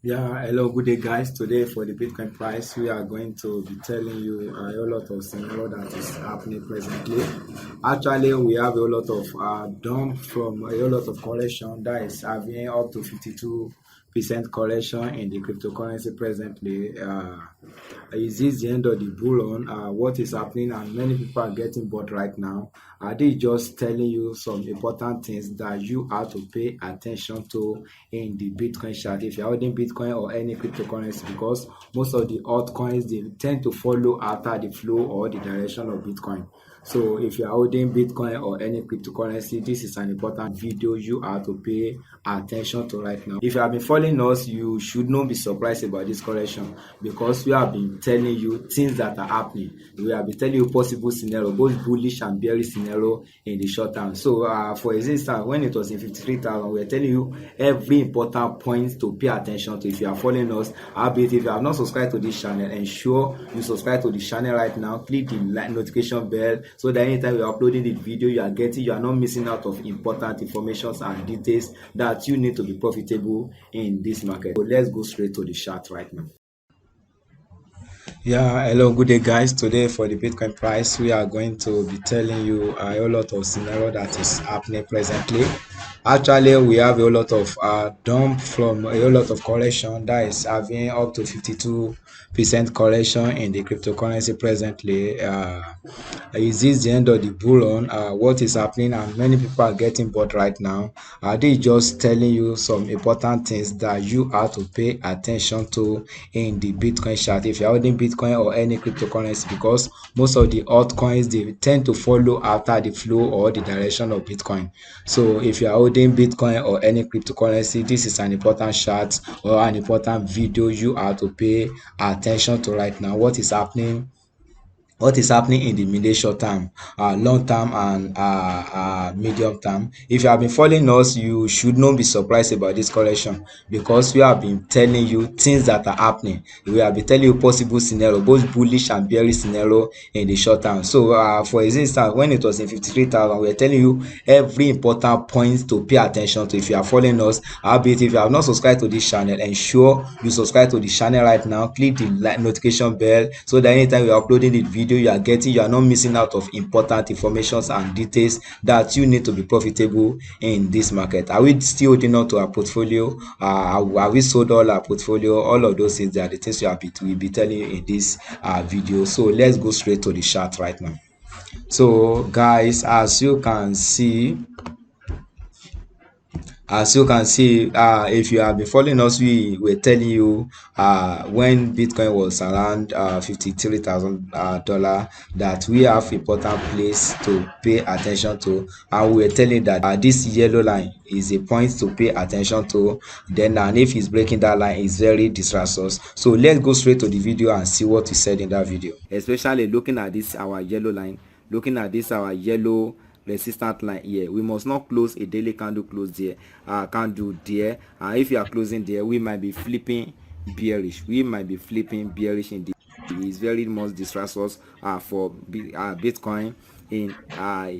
Yeah, hello, good day, guys. Today for the Bitcoin price, we are going to be telling you a whole lot of scenario that is happening presently. Actually, we have a lot of dump from a whole lot of correction that is having up to 52% correction in the cryptocurrency presently. Is this the end of the bull run? What is happening? And many people are getting bored right now. Are they just telling you some important things that you have to pay attention to in the Bitcoin chart if you're holding Bitcoin or any cryptocurrency? Because most of the altcoins, they tend to follow after the flow or the direction of Bitcoin. So if you are holding Bitcoin or any cryptocurrency, this is an important video you have to pay attention to right now. If you have been following us, you should not be surprised about this correction, because we have been telling you things that are happening. We have been telling you possible scenario, both bullish and bearish scenario in the short term. So for instance, when it was in 53,000, we are telling you every important point to pay attention to. If you are following us, if you have not subscribed to this channel, ensure you subscribe to the channel right now. Click the notification bell so that anytime we are uploading the video, you are not missing out of important information and details that you need to be profitable in this market. So let's go straight to the chart right now. Yeah, hello, good day, guys. Today for the Bitcoin price, we are going to be telling you a whole lot of scenario that is happening presently. Actually, we have a whole lot of dump from a whole lot of correction that is having up to 52% correction in the cryptocurrency presently. Is this the end of the bull run? What is happening? And many people are getting bored right now. Are they just telling you some important things that you have to pay attention to in the Bitcoin chart if you're holding Bitcoin or any cryptocurrency? Because most of the altcoins, they tend to follow after the flow or the direction of Bitcoin. So if you are holding Bitcoin or any cryptocurrency, this is an important chart or an important video you have to pay attention to right now. What is happening in the mid short term, long term, and medium term? If you have been following us, you should not be surprised about this correction, because we have been telling you things that are happening. We have been telling you possible scenario, both bullish and bearish scenario in the short term. So for instance, when it was in 53,000, we are telling you every important point to pay attention to. If you are following us, if you have not subscribed to this channel, ensure you subscribe to the channel right now. Click the notification bell so that anytime we are uploading the video, you are not missing out of important information and details that you need to be profitable in this market. Are we still holding on to our portfolio? Are we sold all our portfolio? All of those things are the things we'll be telling you in this video. So let's go straight to the chart right now. So guys, as you can see, if you have been following us, we were telling you when Bitcoin was around $53,000 that we have important place to pay attention to, and we were telling that this yellow line is a point to pay attention to. Then and if it's breaking that line, it's very disastrous. So let's go straight to the video and see what we said in that video, especially looking at this our yellow line, looking at this our yellow resistance line here. We must not close a daily candle close there, candle there. If you are closing there, we might be flipping bearish. In the is very much disastrous for Bitcoin in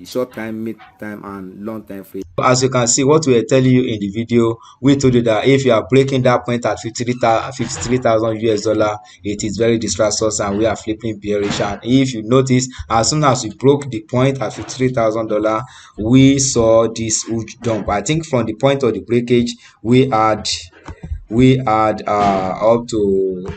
short time, mid time, and long time frame. As you can see, what we are telling you in the video, we told you that if you are breaking that point at 53,000 US dollar, it is very disastrous and we are flipping bearish. And if you notice, as soon as we broke the point at $53,000, we saw this huge dump. I think from the point of the breakage, we had up to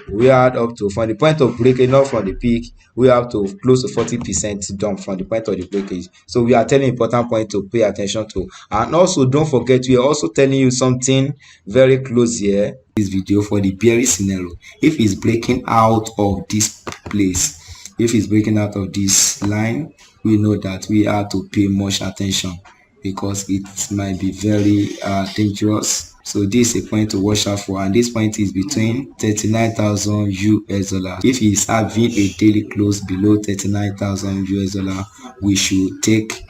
from the point of breakage, not from the peak, we have to close to 40% dump from the point of the breakage. So we are telling important point to pay attention to. And also don't forget, we are also telling you something very close here, this video, for the bearish scenario. If it's breaking out of this place, if it's breaking out of this line, we know that we have to pay much attention, because it might be very dangerous. So this is a point to watch out for, and this point is between 39,000 US dollar. If he's having a daily close below 39,000 US dollar, we should take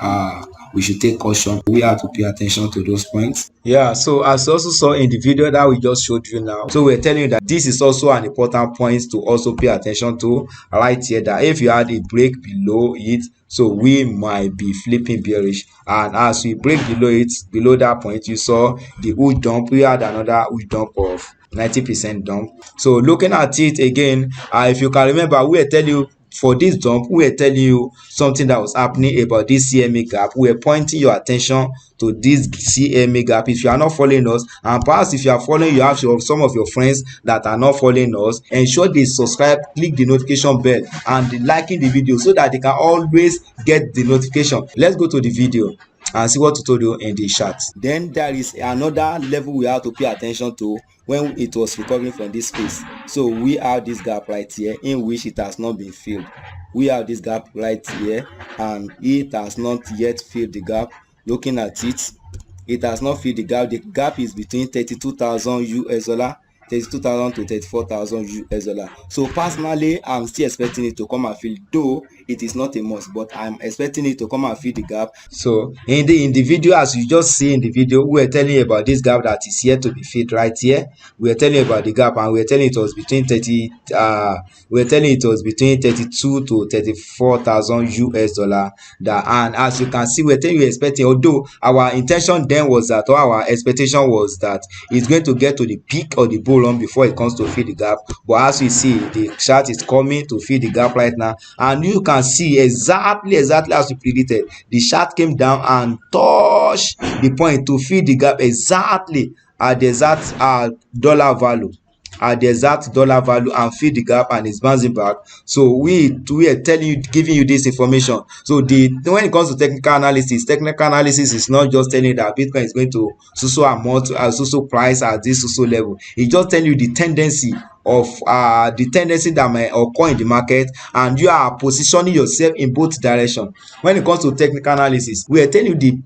caution. We have to pay attention to those points. Yeah, so as you also saw in the video that we just showed you now, so we're telling you that this is also an important point to also pay attention to right here, that if you had a break below it, so we might be flipping bearish. And as we break below it, below that point, you saw the huge dump. We had another huge dump of 90% dump. So looking at it again, if you can remember, we were telling you for this dump, we were telling you something that was happening about this CMA gap. We were pointing your attention to this CMA gap. If you are not following us, and perhaps if you are following, you have some of your friends that are not following us, ensure they subscribe, click the notification bell, and liking the video so that they can always get the notification. Let's go to the video and see what we told you in the chat. Then there is another level we have to pay attention to when it was recovering from this phase. So we have this gap right here in which it has not been filled. We have this gap right here and it has not yet filled the gap. Looking at it, it has not filled the gap. The gap is between 32,000 US dollar, 32,000 to 34,000 US dollar. So personally, I'm still expecting it to come and fill, though it is not a must, but I'm expecting it to come and fill the gap. So in the video, as you just see in the video, we are telling you about this gap that is here to be filled right here. We are telling you about the gap, and we are telling it was between 32 to 34,000 US dollar. That, and as you can see, we're telling you expecting, although our intention then was that, or our expectation was that it's going to get to the peak or the bull run before it comes to fill the gap. But as we see, the chart is coming to fill the gap right now, and you can see exactly as we predicted. The chart came down and touched the point to fill the gap exactly at the exact dollar value, and fill the gap, and it's bouncing back. So we are telling you, giving you this information. So when it comes to technical analysis is not just telling you that Bitcoin is going to so amount, so price at this so level. It's just telling you the tendency of that may occur in the market, and you are positioning yourself in both directions. When it comes to technical analysis, we are telling you the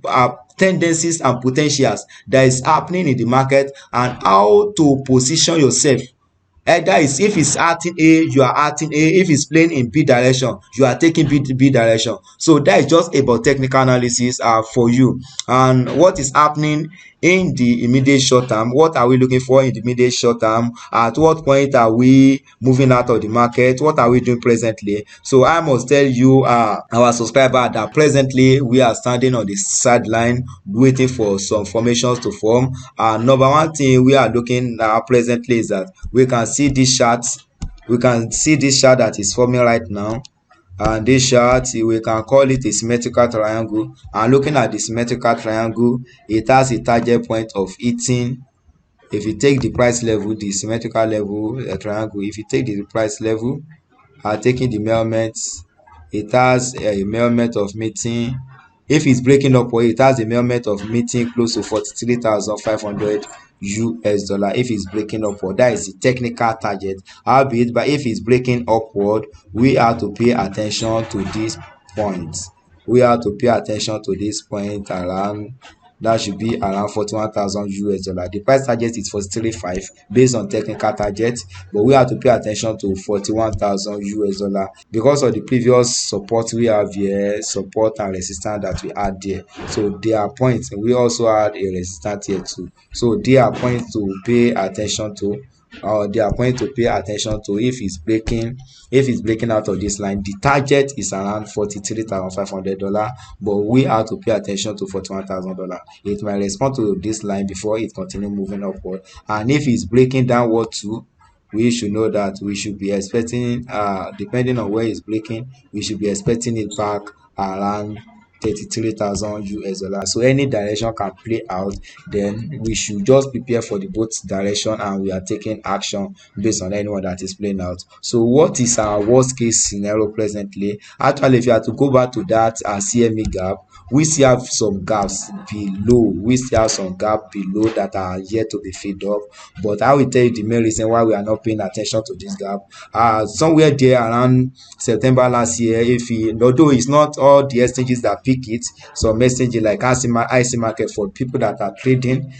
tendencies and potentials that is happening in the market and how to position yourself. Either is, if it's acting A, you are acting A. If it's playing in B direction, you are taking B direction. So that is just about technical analysis for you. And what is happening in the immediate short term? What are we looking for in the immediate short term? At what point are we moving out of the market? What are we doing presently? So I must tell you, our subscriber, that presently we are standing on the sideline waiting for some formations to form. Number one thing we are looking at presently is that we can see this chart. We can see this chart that is forming right now, and this chart, we can call it a symmetrical triangle. And looking at the symmetrical triangle, it has a target point of hitting. If you take the price level, the symmetrical level triangle, if you take the price level, taking the measurements, it has a measurement of meeting. If it's breaking upward, it has a measurement of meeting close to 43,500 US dollar. If it's breaking upward, that is the technical target. Albeit, but if it's breaking upward, we have to pay attention to this point. We have to pay attention to this point around, that should be around 41,000 US dollar. The price target is 43.5 based on technical target, but we have to pay attention to 41,000 US dollar because of the previous support we have here, support and resistance that we had there. So there are points, we also had a resistance here too. So there are points to pay attention to. They are going to pay attention to. If it's breaking out of this line, the target is around $43,500, but we have to pay attention to $41,000. It might respond to this line before it continue moving upward, and if it's breaking downward too, we should know that we should be expecting, depending on where it's breaking, we should be expecting it back around 33,000 US dollars. So any direction can play out, then we should just prepare for the both direction, and we are taking action based on anyone that is playing out. So what is our worst case scenario presently? Actually, if you have to go back to that CME gap, we still have some gaps below. That are yet to be filled up. But I will tell you the main reason why we are not paying attention to this gap. Somewhere there around September last year, although it's not all the exchanges that pick it, some exchanges like IC market for people that are trading,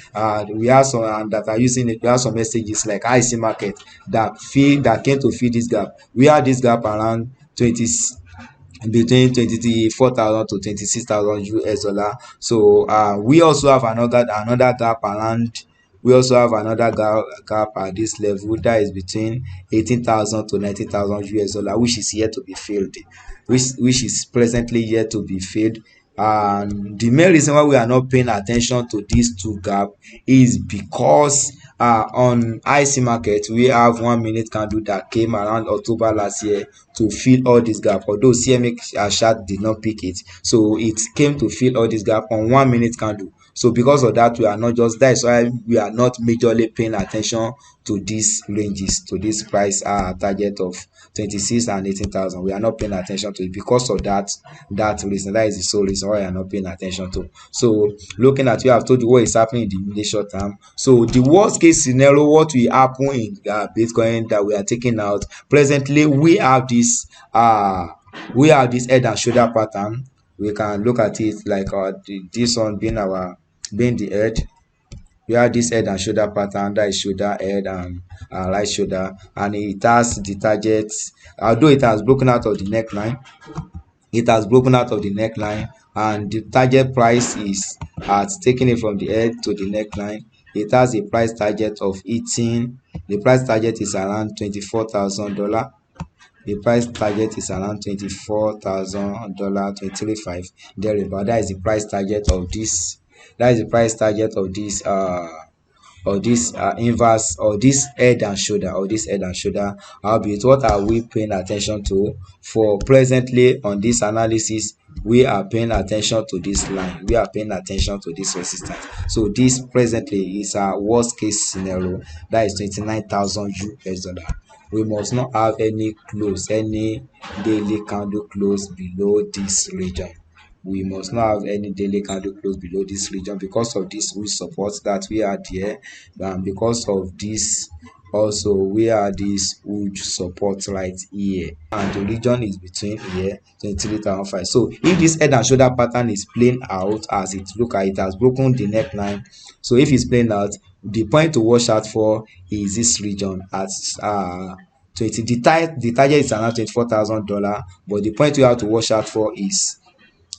we have some that are using it. We have some exchanges like IC market that came to fill this gap. We had this gap around between 24,000 to 26,000 US dollar. So we also have another gap around. We also have another gap at this level that is between 18,000 to 19,000 US dollar, which is yet to be filled, which is presently yet to be filled. And the main reason why we are not paying attention to these two gaps is because on IC market, we have 1 minute candle that came around October last year to fill all this gap, although CMA chart did not pick it. So it came to fill all this gap on 1 minute candle. So because of that, we are not just, that is why we are not majorly paying attention to these ranges, to this price target of 26 and 18,000. We are not paying attention to it because of that reason. That is the sole reason why we are not paying attention to. So looking at, we have told you what is happening in the immediate short term. So the worst case scenario, what will happen in Bitcoin that we are taking out presently, we have this head and shoulder pattern. We can look at it like this one being the head. We have this head and shoulder pattern, that is shoulder, head, and right shoulder, and it has the target. Although it has broken out of the neckline, and the target price is at taking it from the head to the neckline. It has a price target of 18. The price target is around $24,000. The price target is around $24,000, 23.5 thereabout. That is the price target of this. That is the price target of this inverse, or this head and shoulder, albeit what are we paying attention to? For presently on this analysis, we are paying attention to this line, we are paying attention to this resistance. So this presently is our worst case scenario, that is 29,000 US dollar. We must not have any daily candle close below this region. We must not have any daily candle close below this region because of this we support that we are there, and because of this also we are this huge support right here, and the region is between here 23,005. So if this head and shoulder pattern is playing out as it look at, it has broken the neckline. So if it's playing out, the point to watch out for is this region at 20. The target is around $24,000, but the point you have to watch out for is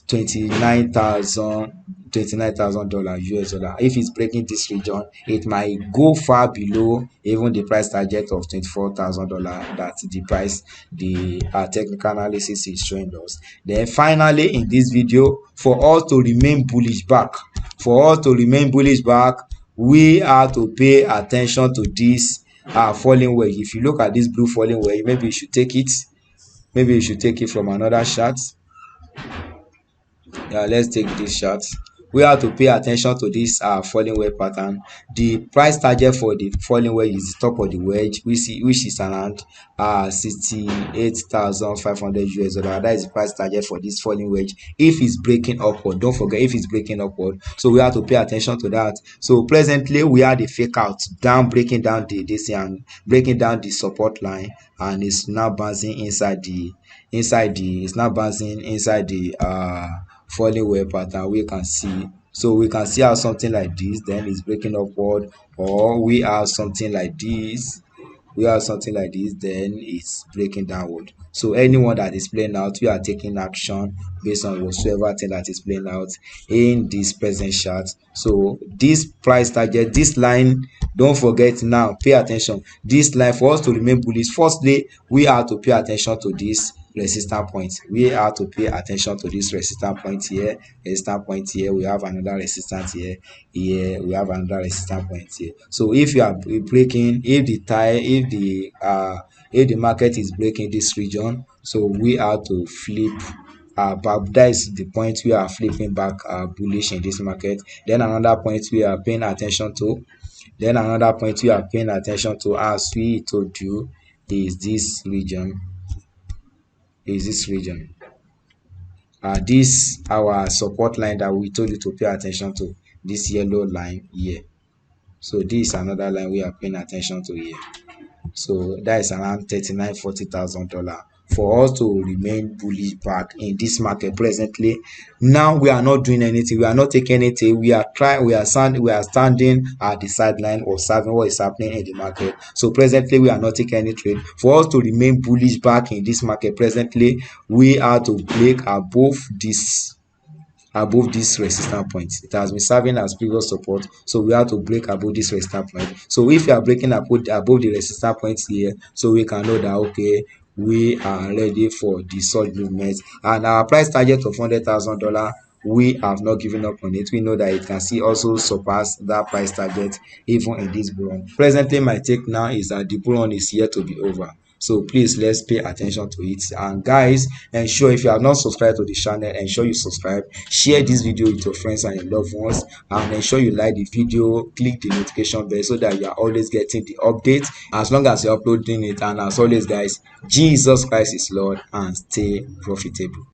$29,000 US dollar. If it's breaking this region, it might go far below even the price target of $24,000 that the technical analysis is showing us. Then finally in this video, for us to remain bullish back, we have to pay attention to this falling wedge. If you look at this blue falling wedge, maybe you should take it from another chart. Let's take this chart. We have to pay attention to this falling wedge pattern. The price target for the falling wedge is the top of the wedge, which is around 68,500 US dollar. That is the price target for this falling wedge. If it's breaking upward, don't forget, if it's breaking upward, so we have to pay attention to that. So presently we are the fake out down, breaking down the support line, and it's now bouncing inside the falling wedge pattern we can see. So we can see how something like this, then it's breaking upward, or we have something like this, then it's breaking downward. So anyone that is playing out, we are taking action based on whatsoever thing that is playing out in this present chart. So this price target, this line, don't forget, now pay attention, this line, for us to remain bullish, firstly we have to pay attention to this resistance point. We have to pay attention to this resistance point here, we have another resistance here, we have another resistance point here. So if you are breaking, if the market is breaking this region, so we have to flip back. That is the point we are flipping back bullish in this market. Then another point we are paying attention to, as we told you, is this region. This our support line that we told you to pay attention to, this yellow line here. So this is another line we are paying attention to here. So that is around $39,000-40,000 for us to remain bullish back in this market presently. Now we are not doing anything, we are not taking anything, we are standing at the sideline, observing what is happening in the market. So presently we are not taking any trade. For us to remain bullish back in this market presently, we are to break above this resistance point. It has been serving as previous support, so we have to break above this resistance point. So if you are breaking above the resistance points here, so we can know that okay, we are ready for the surge movement, and our price target of $100,000 we have not given up on it. We know that it can see also surpass that price target even in this bull run. Presently, my take now is that the bull run is yet to be over. So please, let's pay attention to it. And guys, ensure if you have not subscribed to the channel, ensure you subscribe, share this video with your friends and your loved ones, and ensure you like the video, click the notification bell so that you are always getting the update as long as you're uploading it. And as always guys, Jesus Christ is Lord, and stay profitable.